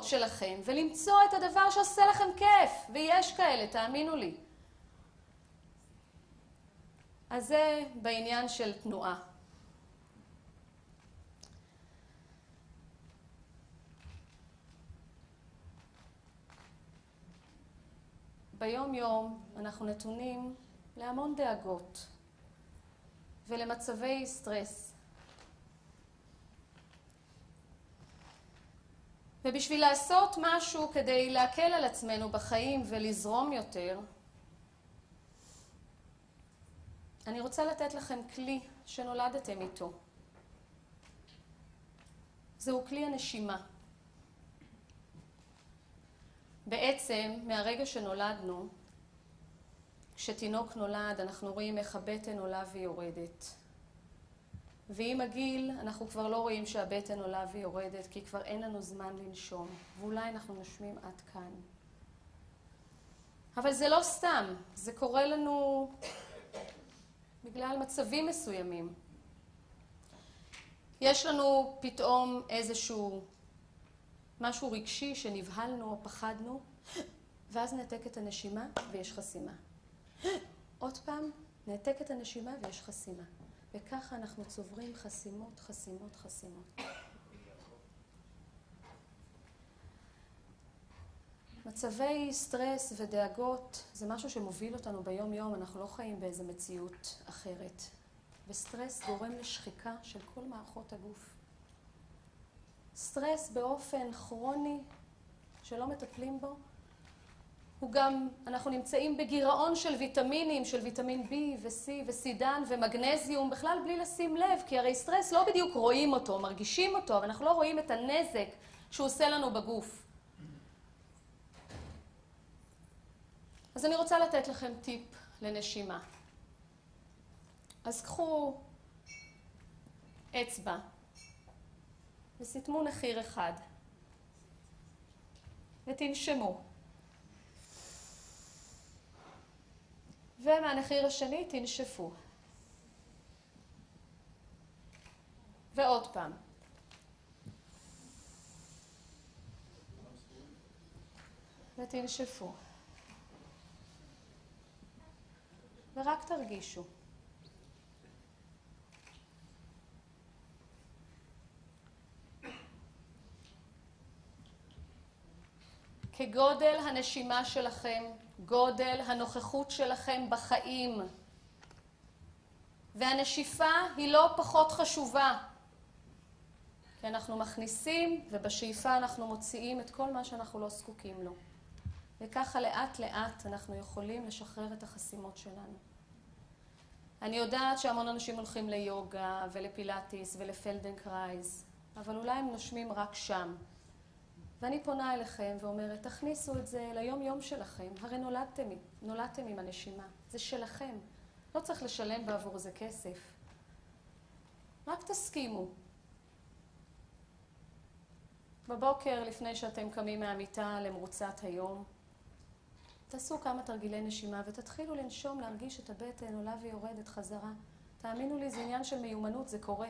שלכם ולמצוא את הדבר שעושה לכם כיף, ויש כאלה, תאמינו לי. אז זה בעניין של תנועה. ביום יום אנחנו נתונים להמון דאגות ולמצבי סטרס. ובשביל לעשות משהו כדי להקל על עצמנו בחיים ולזרום יותר, אני רוצה לתת לכם כלי שנולדתם איתו. זהו כלי הנשימה. בעצם, מהרגע שנולדנו, כשתינוק נולד, אנחנו רואים איך הבטן עולה ויורדת. ועם הגיל, אנחנו כבר לא רואים שהבטן עולה ויורדת, כי כבר אין לנו זמן לנשום, ואולי אנחנו נושמים עד כאן. אבל זה לא סתם, זה קורה לנו בגלל מצבים מסוימים. יש לנו פתאום איזשהו משהו רגשי שנבהלנו או פחדנו, ואז נעתק את הנשימה ויש חסימה. עוד פעם, נעתק את הנשימה ויש חסימה. וככה אנחנו צוברים חסימות, חסימות, חסימות. מצבי סטרס ודאגות זה משהו שמוביל אותנו ביום יום, אנחנו לא חיים באיזו מציאות אחרת. וסטרס גורם לשחיקה של כל מערכות הגוף. סטרס באופן כרוני שלא מטפלים בו, הוא גם, אנחנו נמצאים בגירעון של ויטמינים, של ויטמין B ו-C וסידן ומגנזיום, בכלל בלי לשים לב, כי הרי סטרס לא בדיוק רואים אותו, מרגישים אותו, אבל אנחנו לא רואים את הנזק שהוא עושה לנו בגוף. אז אני רוצה לתת לכם טיפ לנשימה. אז קחו אצבע וסיתמו נחיר אחד ותנשמו. ומהנחיר השני תנשפו. ועוד פעם. ותנשפו. ורק תרגישו. כגודל הנשימה שלכם, גודל הנוכחות שלכם בחיים. והנשיפה היא לא פחות חשובה. כי אנחנו מכניסים ובשאיפה אנחנו מוציאים את כל מה שאנחנו לא זקוקים לו. וככה לאט לאט אנחנו יכולים לשחרר את החסימות שלנו. אני יודעת שהמון אנשים הולכים ליוגה ולפילאטיס ולפלדנקרייז, אבל אולי הם נושמים רק שם. ואני פונה אליכם ואומרת, תכניסו את זה ליום יום שלכם. הרי נולדתם עם הנשימה. זה שלכם. לא צריך לשלם בעבור זה כסף. רק תסכימו. בבוקר, לפני שאתם קמים מהמיטה למרוצת היום, תעשו כמה תרגילי נשימה ותתחילו לנשום, להרגיש את הבטן עולה ויורדת חזרה. תאמינו לי, זה עניין של מיומנות, זה קורה.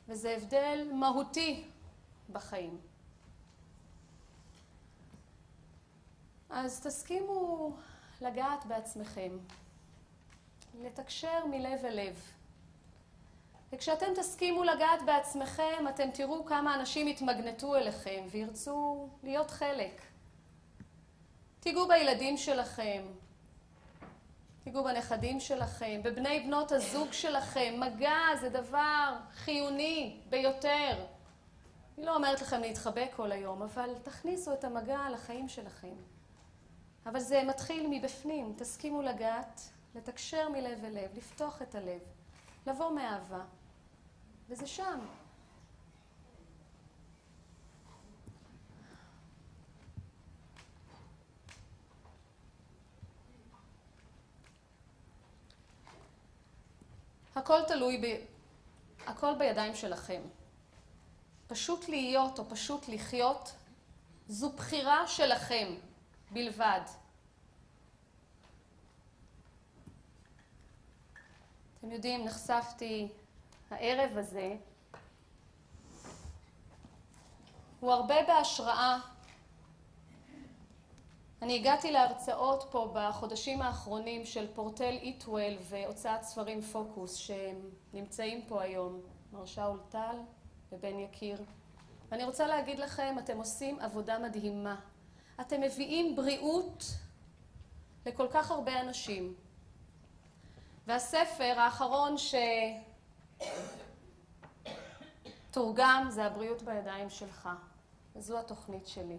וזה הבדל מהותי בחיים. אז תסכימו לגעת בעצמכם, לתקשר מלב אל לב. וכשאתם תסכימו לגעת בעצמכם, אתם תראו כמה אנשים יתמגנטו אליכם וירצו להיות חלק. תיגעו בילדים שלכם, תיגעו בנכדים שלכם, בבני בנות הזוג שלכם. מגע זה דבר חיוני ביותר. אני לא אומרת לכם להתחבק כל היום, אבל תכניסו את המגע לחיים שלכם. אבל זה מתחיל מבפנים. תסכימו לגעת, לתקשר מלב אל לב, לפתוח את הלב, לבוא מאהבה. וזה שם. הכל בידיים שלכם. פשוט להיות או פשוט לחיות, זו בחירה שלכם בלבד. אתם יודעים, נחשפתי הערב הזה הוא הרבה בהשראה. אני הגעתי להרצאות פה בחודשים האחרונים של פורטל איטוול והוצאת ספרים פוקוס שנמצאים פה היום, מר שאול טל ובן יקיר. ואני רוצה להגיד לכם, אתם עושים עבודה מדהימה. אתם מביאים בריאות לכל כך הרבה אנשים. והספר האחרון שתורגם זה הבריאות בידיים שלך. וזו התוכנית שלי.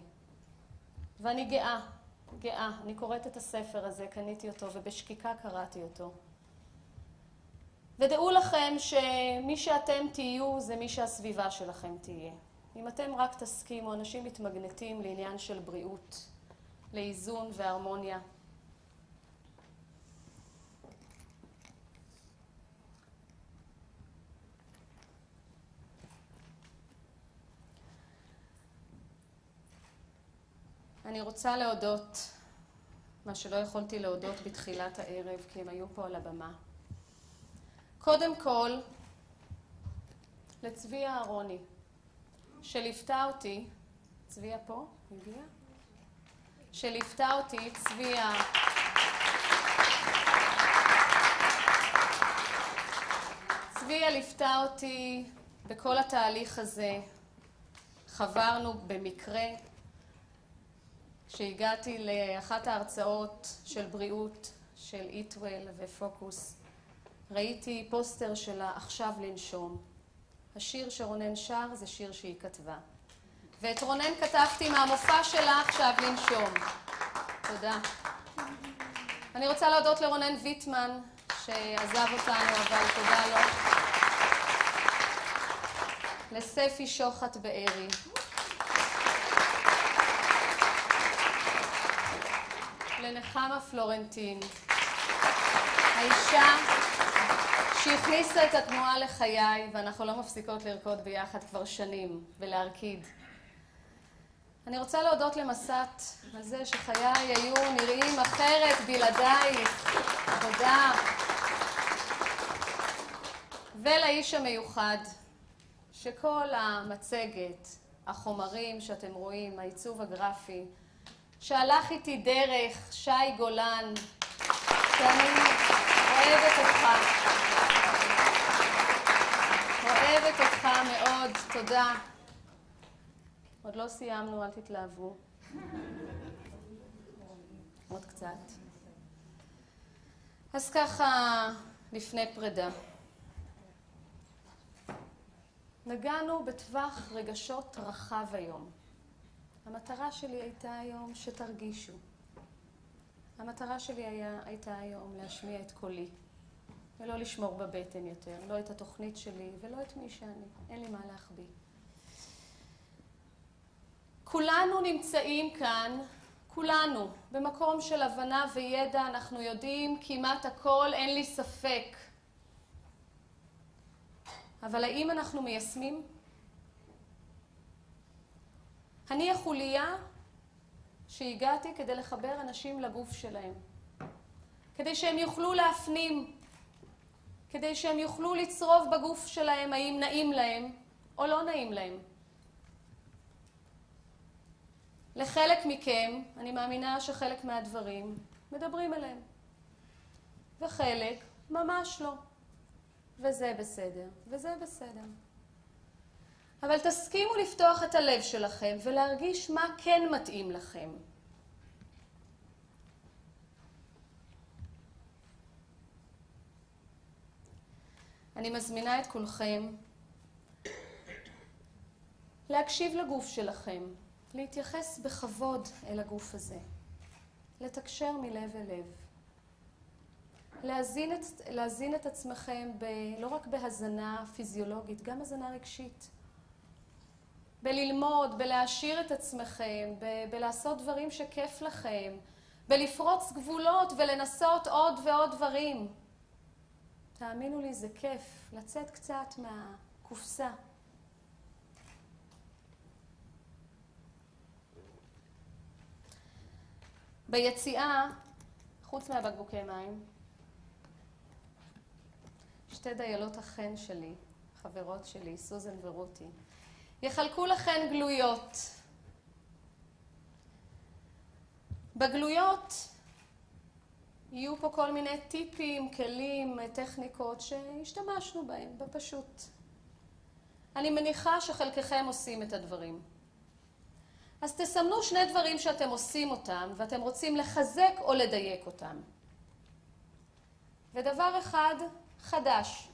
ואני גאה. אני קוראת את הספר הזה, קניתי אותו ובשקיקה קראתי אותו. ודעו לכם שמי שאתם תהיו זה מי שהסביבה שלכם תהיה. אם אתם רק תסכימו, אנשים מתמגנטים לעניין של בריאות, לאיזון והרמוניה. אני רוצה להודות, מה שלא יכולתי להודות בתחילת הערב, כי הם היו פה על הבמה. קודם כל, לצבי אהרוני, שליוותה אותי, צביה פה? הגיע? שליוותה אותי, צביה ליוותה אותי בכל התהליך הזה. חברנו במקרה. כשהגעתי לאחת ההרצאות של בריאות, של איטוול ופוקוס, ראיתי פוסטר שלה עכשיו לנשום. השיר שרונן שר זה שיר שהיא כתבה. ואת רונן כתבתי מהמופע שלה עכשיו לנשום. תודה. אני רוצה להודות לרונן ויטמן שעזב אותנו, אבל תודה לו. לספי שוחט בארי. לנחמה פלורנטין, האישה שהכניסה את התנועה לחיי, ואנחנו לא מפסיקות לרקוד ביחד כבר שנים ולהרקיד. אני רוצה להודות למסת על זה שחיי היו נראים אחרת בלעדייך. תודה. ולאיש המיוחד, שכל המצגת, החומרים שאתם רואים, העיצוב הגרפי, שהלך איתי דרך, שי גולן, שאני אוהבת אותך מאוד, תודה. עוד לא סיימנו, אל תתלהבו. עוד קצת. אז ככה, לפני פרידה. נגענו בטווח רגשות רחב היום. המטרה שלי הייתה היום שתרגישו. המטרה שלי הייתה היום להשמיע את קולי, ולא לשמור בבטן יותר, לא את התוכנית שלי ולא את מי שאני. אין לי מה להחביא. כולנו נמצאים כאן, כולנו, במקום של הבנה וידע, אנחנו יודעים כמעט הכל, אין לי ספק. אבל האם אנחנו מיישמים? אני החוליה שהגעתי כדי לחבר אנשים לגוף שלהם. כדי שהם יוכלו להפנים, כדי שהם יוכלו לצרוב בגוף שלהם האם נעים להם או לא נעים להם. לחלק מכם, אני מאמינה שחלק מהדברים מדברים אליהם. וחלק ממש לא. וזה בסדר, וזה בסדר. אבל תסכימו לפתוח את הלב שלכם ולהרגיש מה כן מתאים לכם. אני מזמינה את כולכם להקשיב לגוף שלכם, להתייחס בכבוד אל הגוף הזה, לתקשר מלב אל לב, להזין את עצמכם לא רק בהזנה פיזיולוגית, גם הזנה רגשית. בללמוד, בלהעשיר את עצמכם, בלעשות דברים שכיף לכם, בלפרוץ גבולות ולנסות עוד ועוד דברים. תאמינו לי, זה כיף לצאת קצת מהקופסה. ביציאה, חוץ מהבקבוקי מים, שתי דיילות החן שלי, חברות שלי, סוזן ורותי, יחלקו לכן גלויות. בגלויות יהיו פה כל מיני טיפים, כלים, טכניקות שהשתמשנו בהם בפשוט. אני מניחה שחלקכם עושים את הדברים. אז תסמנו שני דברים שאתם עושים אותם ואתם רוצים לחזק או לדייק אותם. ודבר אחד חדש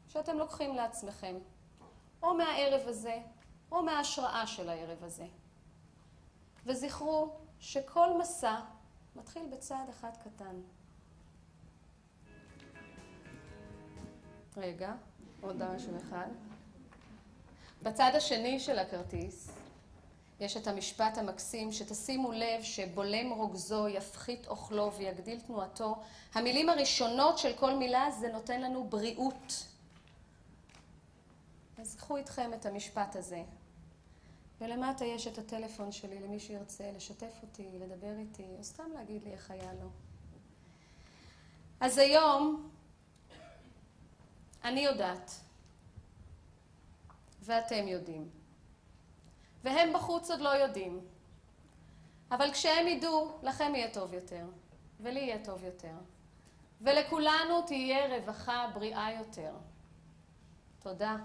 שאתם לוקחים לעצמכם, או מהערב הזה, או מההשראה של הערב הזה. וזכרו שכל מסע מתחיל בצעד אחד קטן. רגע, עוד משהו אחד. בצד השני של הכרטיס יש את המשפט המקסים שתשימו לב שבולם רוגזו יפחית אוכלו ויגדיל תנועתו. המילים הראשונות של כל מילה זה נותן לנו בריאות. אז קחו איתכם את המשפט הזה. ולמטה יש את הטלפון שלי למי שירצה לשתף אותי, לדבר איתי, או סתם להגיד לי איך היה לו. אז היום אני יודעת, ואתם יודעים, והם בחוץ עוד לא יודעים. אבל כשהם ידעו, לכם יהיה טוב יותר, ולי יהיה טוב יותר. ולכולנו תהיה רווחה בריאה יותר. תודה.